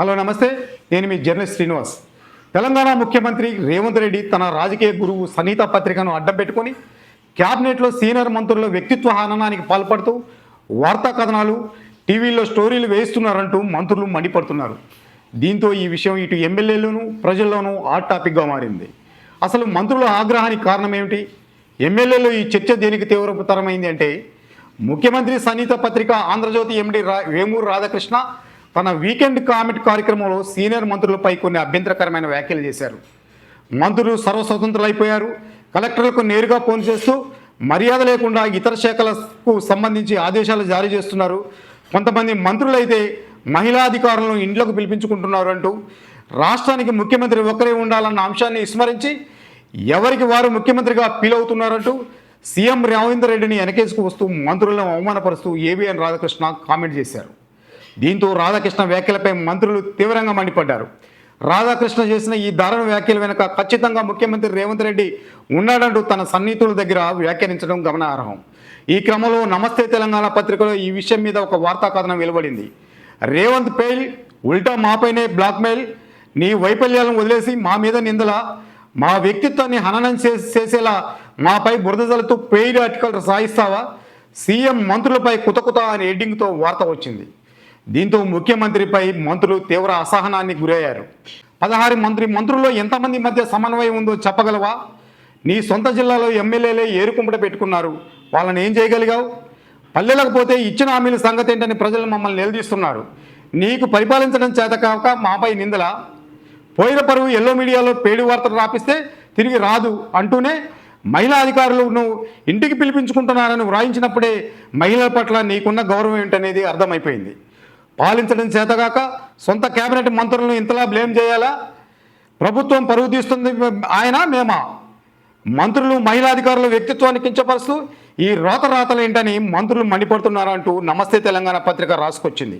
Hello నమస్తే, నేను మీ journalist Srinivas. Telangana ముఖ్యమంత్రి రేవంత్ రెడ్డి తన రాజకీయ గురువు సనీత పత్రికను అడ్డం పెట్టుకొని క్యాబినెట్లో సీనియర్ మంత్రుల వ్యక్తిత్వ హననానికి పాల్పడుతూ వార్తా కథనాలు, టీవీల్లో స్టోరీలు వేయిస్తున్నారంటూ మంత్రులు మండిపడుతున్నారు. దీంతో ఈ విషయం ఇటు ఎమ్మెల్యేలోనూ ప్రజల్లోనూ హాట్ టాపిక్గా మారింది. అసలు మంత్రుల ఆగ్రహానికి కారణం ఏమిటి? ఎమ్మెల్యేలో ఈ చర్చ దేనికి తీవ్రతరమైంది అంటే, ముఖ్యమంత్రి సనీత పత్రిక ఆంధ్రజ్యోతి ఎండి వేమూరు రాధాకృష్ణ తన వీకెండ్ కామెంట్ కార్యక్రమంలో సీనియర్ మంత్రులపై కొన్ని అభ్యంతరకరమైన వ్యాఖ్యలు చేశారు. మంత్రులు సర్వస్వతంత్రులైపోయారు, కలెక్టర్లకు నేరుగా ఫోన్ చేస్తూ మర్యాద లేకుండా ఇతర శాఖలకు సంబంధించి ఆదేశాలు జారీ చేస్తున్నారు, కొంతమంది మంత్రులైతే మహిళా అధికారులను ఇంట్లోకి పిలిపించుకుంటున్నారు అంటూ రాష్ట్రానికి ముఖ్యమంత్రి ఒక్కరే ఉండాలన్న అంశాన్ని విస్మరించి ఎవరికి వారు ముఖ్యమంత్రిగా ఫీల్ అవుతున్నారంటూ సీఎం రేవంత్ రెడ్డిని వెనకేసుకు వస్తూ మంత్రులను అవమానపరుస్తూ ఏబిఎన్ రాధాకృష్ణ కామెంట్ చేశారు. దీంతో రాధాకృష్ణ వ్యాఖ్యలపై మంత్రులు తీవ్రంగా మండిపడ్డారు. రాధాకృష్ణ చేసిన ఈ దారుణ వ్యాఖ్యల వెనుక ఖచ్చితంగా ముఖ్యమంత్రి రేవంత్ రెడ్డి ఉన్నాడంటూ తన సన్నిహితుల దగ్గర వ్యాఖ్యానించడం గమనార్హం. ఈ క్రమంలో నమస్తే తెలంగాణ పత్రికలో ఈ విషయం మీద ఒక వార్తా కథనం వెలువడింది. రేవంత్ పెయిల్ ఉల్టా మాపైనే బ్లాక్మెయిల్, నీ వైఫల్యాలను వదిలేసి మా మీద నిందల, మా వ్యక్తిత్వాన్ని హననం చేసేలా మాపై బురద జల్లుతూ పెయిడ్ ఆర్టికల్ సాయిస్తావా, సీఎం మంత్రులపై కుతకుత అనే హెడ్డింగ్తో వార్త వచ్చింది. దీంతో ముఖ్యమంత్రిపై మంత్రులు తీవ్ర అసహనానికి గురయ్యారు. 16 మంత్రుల్లో ఎంతమంది మధ్య సమన్వయం ఉందో చెప్పగలవా? నీ సొంత జిల్లాలో ఎమ్మెల్యేలే ఏరుకుంపట పెట్టుకున్నారు, వాళ్ళని ఏం చేయగలిగావు? పల్లెలకు పోతే ఇచ్చిన హామీల సంగతి ఏంటని ప్రజలు మమ్మల్ని నిలదీస్తున్నారు. నీకు పరిపాలించడం చేత కాక మాపై నిందల, పోయిన పరువు ఎల్లో మీడియాలో పేడి వార్తలు రాపిస్తే తిరిగి రాదు అంటూనే మహిళా అధికారులను ఇంటికి పిలిపించుకుంటున్నారని వ్రాయించినప్పుడే మహిళల పట్ల నీకున్న గౌరవం ఏంటనేది అర్థమైపోయింది. పాలించడం చేతగాక సొంత కేబినెట్ మంత్రులను ఇంతలా బ్లేమ్ చేయాలా? ప్రభుత్వం పరువు తీస్తుంది ఆయన మేమా? మంత్రులు మహిళా అధికారుల వ్యక్తిత్వాన్ని కించపరుస్తూ ఈ రాతలు ఏంటని మంత్రులు మండిపడుతున్నారంటూ నమస్తే తెలంగాణ పత్రిక రాసుకొచ్చింది.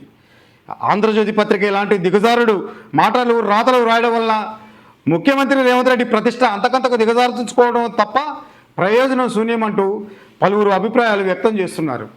ఆంధ్రజ్యోతి పత్రిక ఇలాంటి దిగజారుడు మాటలు రాతలు రాయడం వల్ల ముఖ్యమంత్రి రేవంత్ రెడ్డి ప్రతిష్ట అంతకంతకు దిగజార్చుకోవడం తప్ప ప్రయోజనం శూన్యమంటూ పలువురు అభిప్రాయాలు వ్యక్తం చేస్తున్నారు.